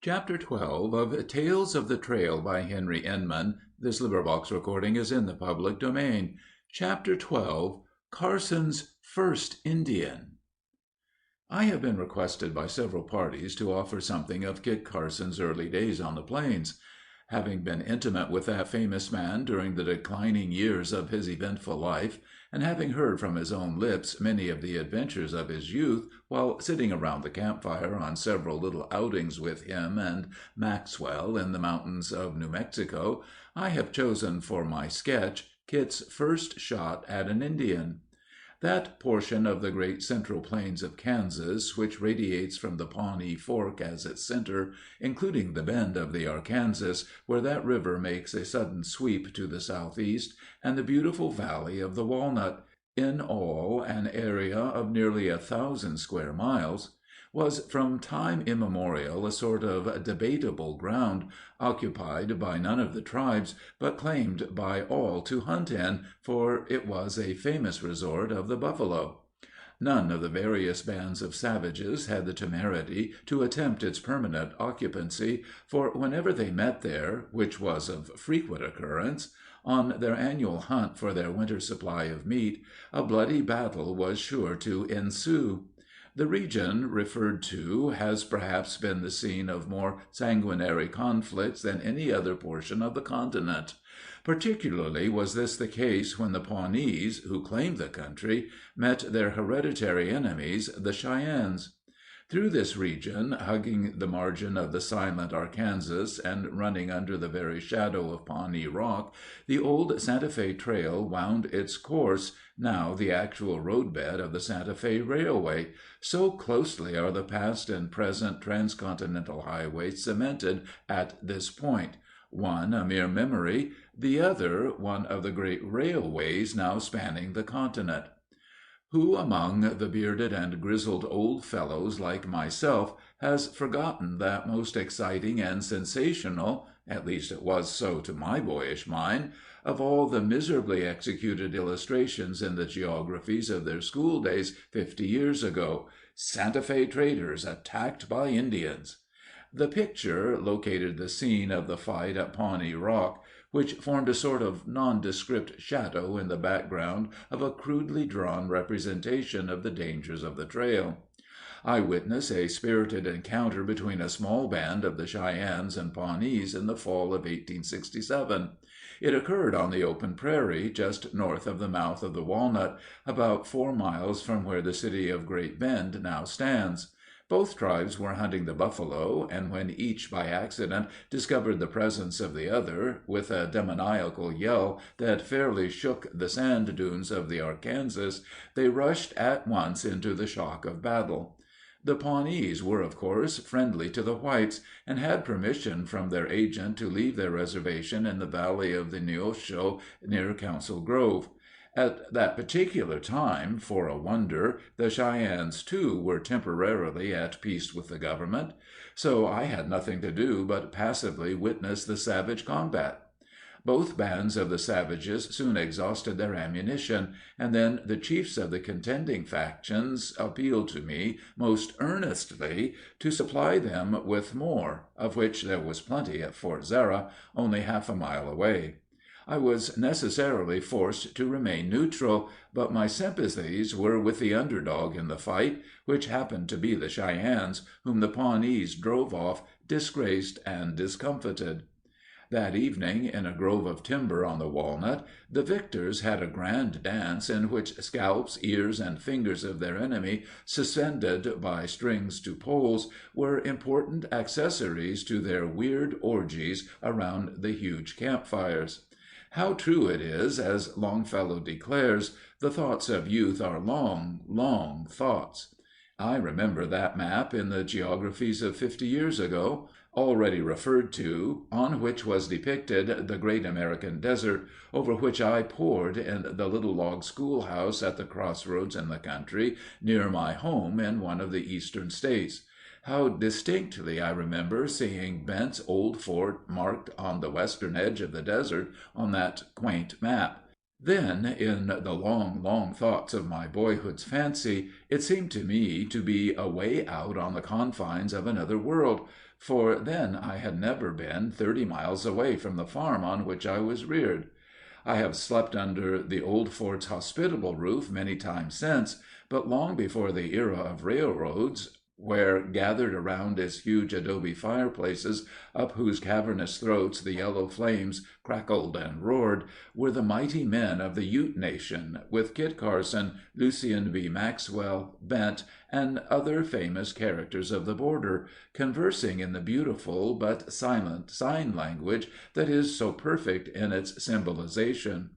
Chapter 12 of Tales of the Trail by Henry Inman. This recording is in the public domain. Chapter 12, Carson's First Indian. I have been requested by several parties to offer something of Kit Carson's early days on the plains. Having been intimate with that famous man during the declining years of his eventful life, and having heard from his own lips many of the adventures of his youth while sitting around the campfire on several little outings with him and Maxwell in the mountains of New Mexico, I have chosen for my sketch Kit's first shot at an Indian. That portion of the great central plains of Kansas which radiates from the Pawnee Fork as its center, including the bend of the Arkansas, where that river makes a sudden sweep to the southeast, and the beautiful valley of the Walnut, in all an area of nearly 1,000 square miles, was from time immemorial a sort of debatable ground, occupied by none of the tribes, but claimed by all to hunt in, for it was a famous resort of the buffalo. None of the various bands of savages had the temerity to attempt its permanent occupancy, for whenever they met there, which was of frequent occurrence, on their annual hunt for their winter supply of meat, a bloody battle was sure to ensue. The region referred to has perhaps been the scene of more sanguinary conflicts than any other portion of the continent. Particularly was this the case when the Pawnees, who claimed the country, met their hereditary enemies, the Cheyennes. Through this region, hugging the margin of the silent Arkansas and running under the very shadow of Pawnee Rock, the old Santa Fe Trail wound its course, now the actual roadbed of the Santa Fe Railway, so closely are the past and present transcontinental highways cemented at this point, one a mere memory, the other one of the great railways now spanning the continent. Who among the bearded and grizzled old fellows like myself has forgotten that most exciting and sensational, at least it was so to my boyish mind, of all the miserably executed illustrations in the geographies of their school days 50 years ago, Santa Fe traders attacked by Indians? The picture located the scene of the fight at Pawnee Rock, which formed a sort of nondescript shadow in the background of a crudely drawn representation of the dangers of the trail. I witnessed a spirited encounter between a small band of the Cheyennes and Pawnees in the fall of 1867. It occurred on the open prairie, just north of the mouth of the Walnut, about 4 miles from where the city of Great Bend now stands. Both tribes were hunting the buffalo, and when each by accident discovered the presence of the other, with a demoniacal yell that fairly shook the sand dunes of the Arkansas, they rushed at once into the shock of battle. The Pawnees were, of course, friendly to the whites, and had permission from their agent to leave their reservation in the valley of the Neosho near Council Grove. At that particular time, for a wonder, the Cheyennes, too, were temporarily at peace with the government. So I had nothing to do but passively witness the savage combat. Both bands of the savages soon exhausted their ammunition, and then the chiefs of the contending factions appealed to me most earnestly to supply them with more, of which there was plenty at Fort Zarah, only half a mile away. I was necessarily forced to remain neutral, but my sympathies were with the underdog in the fight, which happened to be the Cheyennes, whom the Pawnees drove off, disgraced and discomfited. That evening, in a grove of timber on the Walnut, the victors had a grand dance in which scalps, ears, and fingers of their enemy, suspended by strings to poles, were important accessories to their weird orgies around the huge campfires. How true it is, as Longfellow declares, the thoughts of youth are long, long thoughts. I remember that map in the geographies of 50 years ago, already referred to, on which was depicted the great American desert, over which I pored in the little log schoolhouse at the crossroads in the country near my home in one of the eastern states. How distinctly I remember seeing Bent's old fort marked on the western edge of the desert on that quaint map. Then, in the long, long thoughts of my boyhood's fancy, it seemed to me to be away out on the confines of another world, for then I had never been 30 miles away from the farm on which I was reared. I have slept under the old fort's hospitable roof many times since, but long before the era of railroads, where, gathered around its huge adobe fireplaces, up whose cavernous throats the yellow flames crackled and roared, were the mighty men of the Ute Nation, with Kit Carson, Lucien B. Maxwell, Bent, and other famous characters of the border, conversing in the beautiful but silent sign language that is so perfect in its symbolization.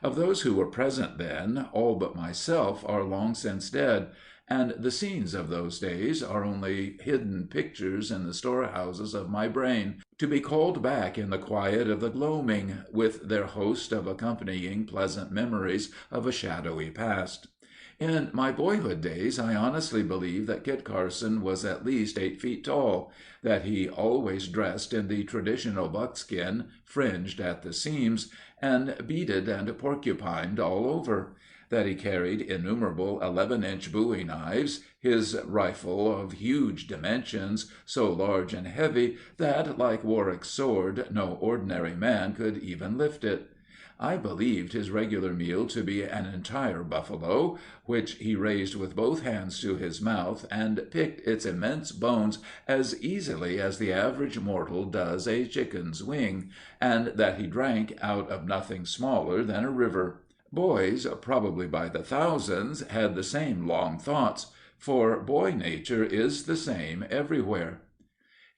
Of those who were present then, all but myself are long since dead, and the scenes of those days are only hidden pictures in the storehouses of my brain, to be called back in the quiet of the gloaming, with their host of accompanying pleasant memories of a shadowy past. In my boyhood days I honestly believe that Kit Carson was at least 8 feet tall, that he always dressed in the traditional buckskin, fringed at the seams, and beaded and porcupined all over; that he carried innumerable 11-inch bowie knives, his rifle of huge dimensions, so large and heavy that, like Warwick's sword, no ordinary man could even lift it. I believed his regular meal to be an entire buffalo, which he raised with both hands to his mouth and picked its immense bones as easily as the average mortal does a chicken's wing, and that he drank out of nothing smaller than a river. Boys, probably by the thousands, had the same long thoughts, for boy nature is the same everywhere.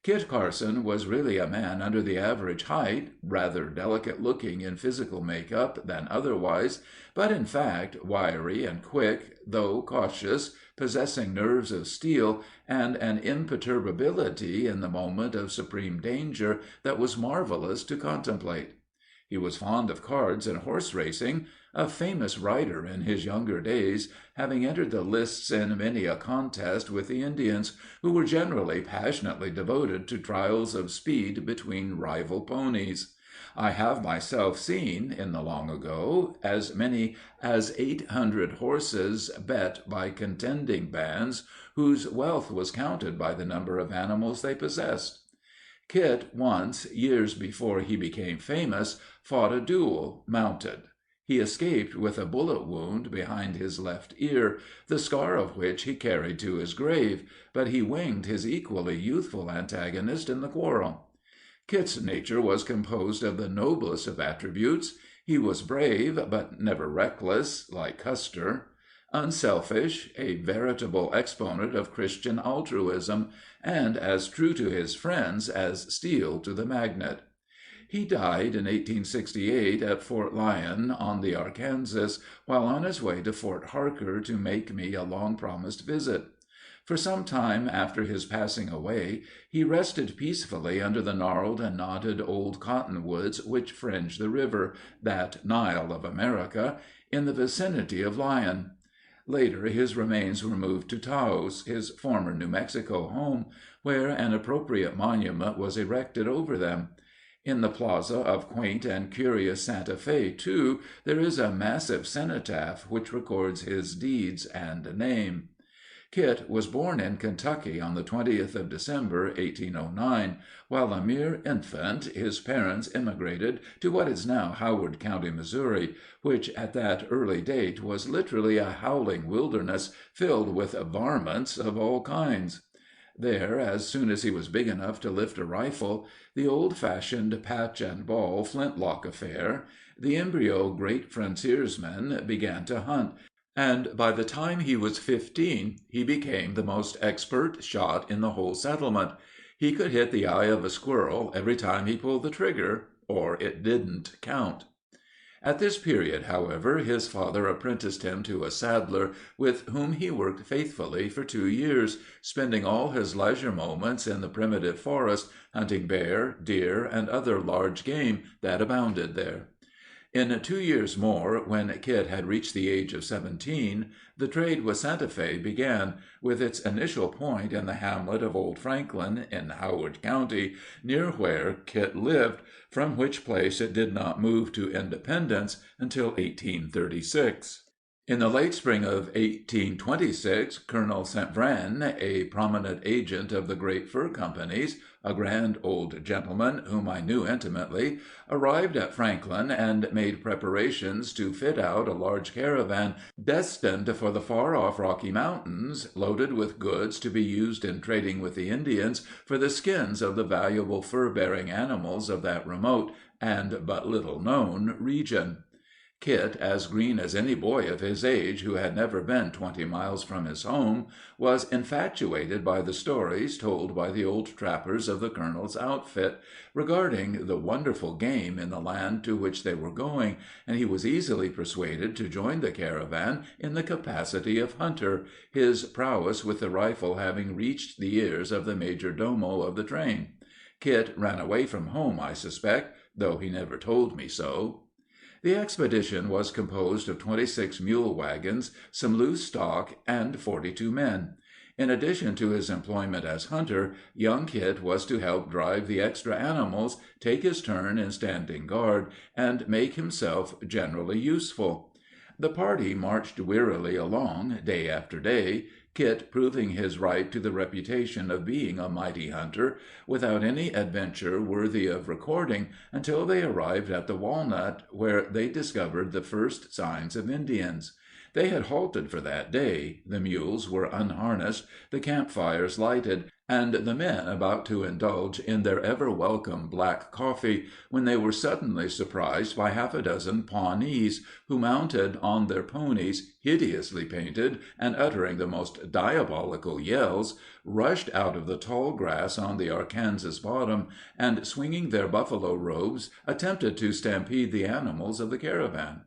Kit Carson was really a man under the average height, rather delicate looking in physical make-up than otherwise, but in fact wiry and quick, though cautious, possessing nerves of steel, and an imperturbability in the moment of supreme danger that was marvelous to contemplate. He was fond of cards and horse racing, a famous rider in his younger days, having entered the lists in many a contest with the Indians, who were generally passionately devoted to trials of speed between rival ponies. I have myself seen, in the long ago, as many as 800 horses bet by contending bands, whose wealth was counted by the number of animals they possessed. Kit once, years before he became famous, fought a duel, mounted. He escaped with a bullet wound behind his left ear, the scar of which he carried to his grave, but he winged his equally youthful antagonist in the quarrel. Kit's nature was composed of the noblest of attributes. He was brave, but never reckless, like Custer; unselfish, a veritable exponent of Christian altruism, and as true to his friends as steel to the magnet. He died in 1868 at Fort Lyon, on the Arkansas, while on his way to Fort Harker to make me a long-promised visit. For some time after his passing away, he rested peacefully under the gnarled and knotted old cottonwoods which fringe the river, that Nile of America, in the vicinity of Lyon. Later his remains were moved to Taos, his former New Mexico home, where an appropriate monument was erected over them. In the plaza of quaint and curious Santa Fe, too, there is a massive cenotaph which records his deeds and name. Kit was born in Kentucky on the 20th of December, 1809. While a mere infant, his parents emigrated to what is now Howard County, Missouri, which at that early date was literally a howling wilderness filled with varmints of all kinds. There, as soon as he was big enough to lift a rifle, the old-fashioned patch-and-ball flintlock affair, the embryo great frontiersman began to hunt, and by the time he was 15 he became the most expert shot in the whole settlement. He could hit the eye of a squirrel every time he pulled the trigger, or it didn't count. At this period, however, his father apprenticed him to a saddler, with whom he worked faithfully for 2 years, spending all his leisure moments in the primitive forest, hunting bear, deer, and other large game that abounded there. In 2 years more, when Kit had reached the age of 17, the trade with Santa Fe began, with its initial point in the hamlet of Old Franklin, in Howard County, near where Kit lived, from which place it did not move to independence until 1836. In the late spring of 1826, Colonel St. Vrain, a prominent agent of the great fur companies, a grand old gentleman whom I knew intimately, arrived at Franklin and made preparations to fit out a large caravan destined for the far-off Rocky Mountains, loaded with goods to be used in trading with the Indians for the skins of the valuable fur-bearing animals of that remote and but little known region. Kit, as green as any boy of his age who had never been 20 miles from his home, was infatuated by the stories told by the old trappers of the colonel's outfit regarding the wonderful game in the land to which they were going, and he was easily persuaded to join the caravan in the capacity of hunter, his prowess with the rifle having reached the ears of the major domo of the train. Kit ran away from home, I suspect, though he never told me so. The expedition was composed of 26 mule wagons, some loose stock, and 42 men. In addition to his employment as hunter, young Kit was to help drive the extra animals, take his turn in standing guard, and make himself generally useful. The party marched wearily along, day after day, Kit proving his right to the reputation of being a mighty hunter, without any adventure worthy of recording, until they arrived at the Walnut, where they discovered the first signs of Indians. They had halted for that day, the mules were unharnessed, the campfires lighted, and the men about to indulge in their ever-welcome black coffee, when they were suddenly surprised by half a dozen Pawnees, who, mounted on their ponies, hideously painted, and uttering the most diabolical yells, rushed out of the tall grass on the Arkansas bottom, and, swinging their buffalo robes, attempted to stampede the animals of the caravan.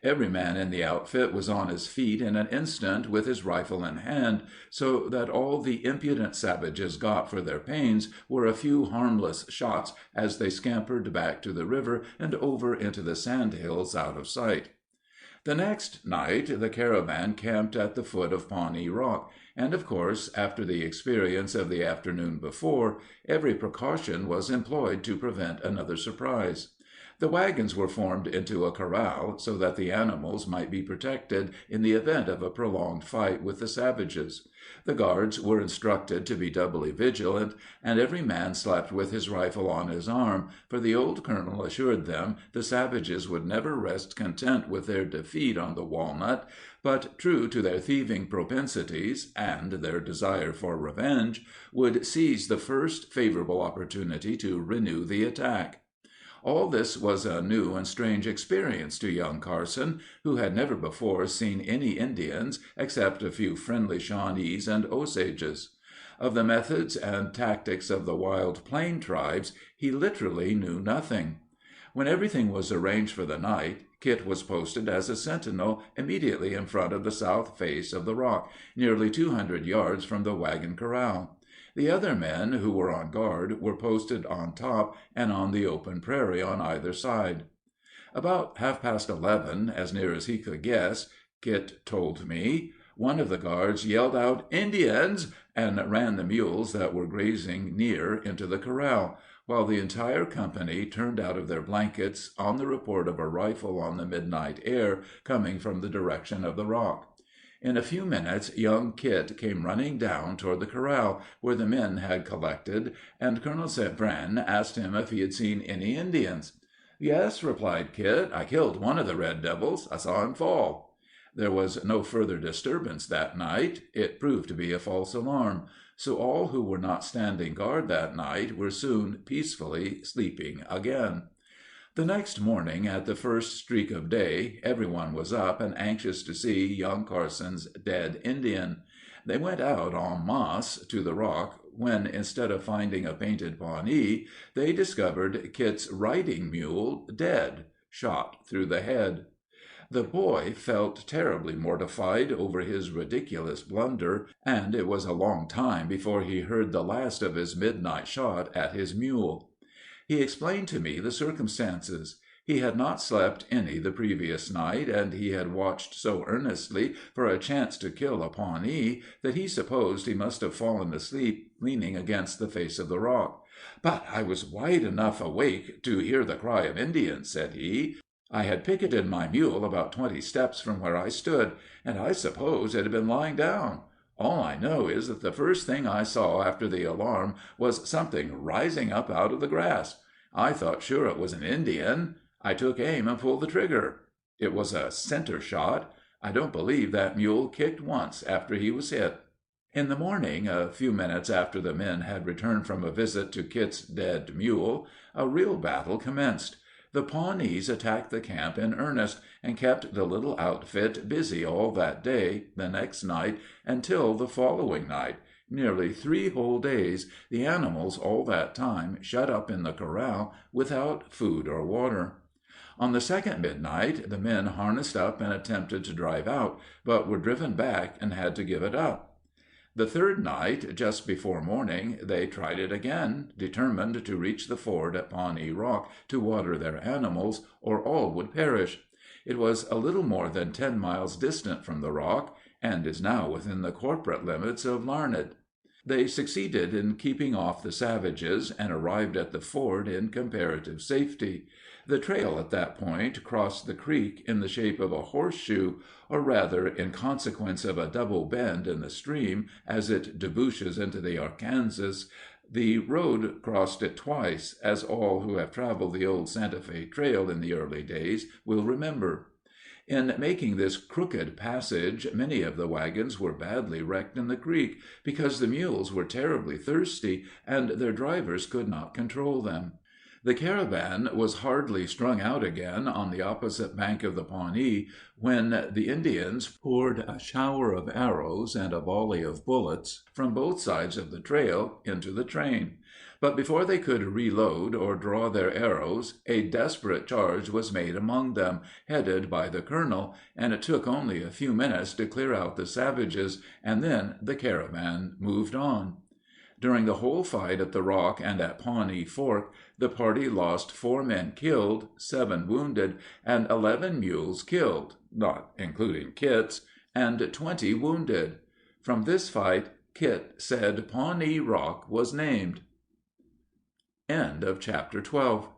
Every man in the outfit was on his feet in an instant with his rifle in hand, so that all the impudent savages got for their pains were a few harmless shots as they scampered back to the river and over into the sandhills out of sight. The next night the caravan camped at the foot of Pawnee Rock, and, of course, after the experience of the afternoon before, every precaution was employed to prevent another surprise. The wagons were formed into a corral, so that the animals might be protected in the event of a prolonged fight with the savages. The guards were instructed to be doubly vigilant, and every man slept with his rifle on his arm, for the old colonel assured them the savages would never rest content with their defeat on the Walnut, but, true to their thieving propensities and their desire for revenge, would seize the first favorable opportunity to renew the attack. All this was a new and strange experience to young Carson, who had never before seen any Indians except a few friendly Shawnees and Osages. Of the methods and tactics of the wild plain tribes he literally knew nothing. When everything was arranged for the night, Kit was posted as a sentinel immediately in front of the south face of the rock, nearly 200 yards from the wagon corral. The other men who were on guard were posted on top and on the open prairie on either side. About 11:30, as near as he could guess, Kit told me, one of the guards yelled out "Indians!" and ran the mules that were grazing near into the corral, while the entire company turned out of their blankets on the report of a rifle on the midnight air coming from the direction of the rock. In a few minutes young Kit came running down toward the corral, where the men had collected, and Colonel St. Vrain asked him if he had seen any Indians. "Yes," replied Kit, "I killed one of the red devils. I saw him fall." There was no further disturbance that night. It proved to be a false alarm, so all who were not standing guard that night were soon peacefully sleeping again. The next morning, at the first streak of day, everyone was up and anxious to see young Carson's dead Indian. They went out en masse to the rock, when, instead of finding a painted Pawnee, they discovered Kit's riding mule dead, shot through the head. The boy felt terribly mortified over his ridiculous blunder, and it was a long time before he heard the last of his midnight shot at his mule. He explained to me the circumstances. He had not slept any the previous night, and he had watched so earnestly for a chance to kill a Pawnee that he supposed he must have fallen asleep leaning against the face of the rock. "But I was wide enough awake to hear the cry of Indians," said he. "I had picketed my mule about 20 steps from where I stood, and I suppose it had been lying down. All I know is that the first thing I saw after the alarm was something rising up out of the grass. I thought sure it was an Indian. I took aim and pulled the trigger. It was a center shot. I don't believe that mule kicked once after he was hit." In the morning, a few minutes after the men had returned from a visit to Kit's dead mule, a real battle commenced. The Pawnees attacked the camp in earnest, and kept the little outfit busy all that day, the next night, until the following night. Nearly 3 whole days, the animals all that time shut up in the corral without food or water. On the second midnight, the men harnessed up and attempted to drive out, but were driven back and had to give it up. The third night, just before morning, they tried it again, determined to reach the ford at Pawnee Rock to water their animals, or all would perish. It was a little more than 10 miles distant from the rock, and is now within the corporate limits of Larned. They succeeded in keeping off the savages, and arrived at the ford in comparative safety. The trail at that point crossed the creek in the shape of a horseshoe, or rather, in consequence of a double bend in the stream as it debouches into the Arkansas, the road crossed it twice, as all who have traveled the old Santa Fe Trail in the early days will remember. In making this crooked passage, many of the wagons were badly wrecked in the creek, because the mules were terribly thirsty, and their drivers could not control them. The caravan was hardly strung out again on the opposite bank of the Pawnee, when the Indians poured a shower of arrows and a volley of bullets from both sides of the trail into the train. But before they could reload or draw their arrows, a desperate charge was made among them, headed by the colonel, and it took only a few minutes to clear out the savages, and then the caravan moved on. During the whole fight at the Rock and at Pawnee Fork, the party lost 4 men killed, 7 wounded, and 11 mules killed, not including Kit's, and 20 wounded. From this fight, Kit said Pawnee Rock was named. End of chapter 12.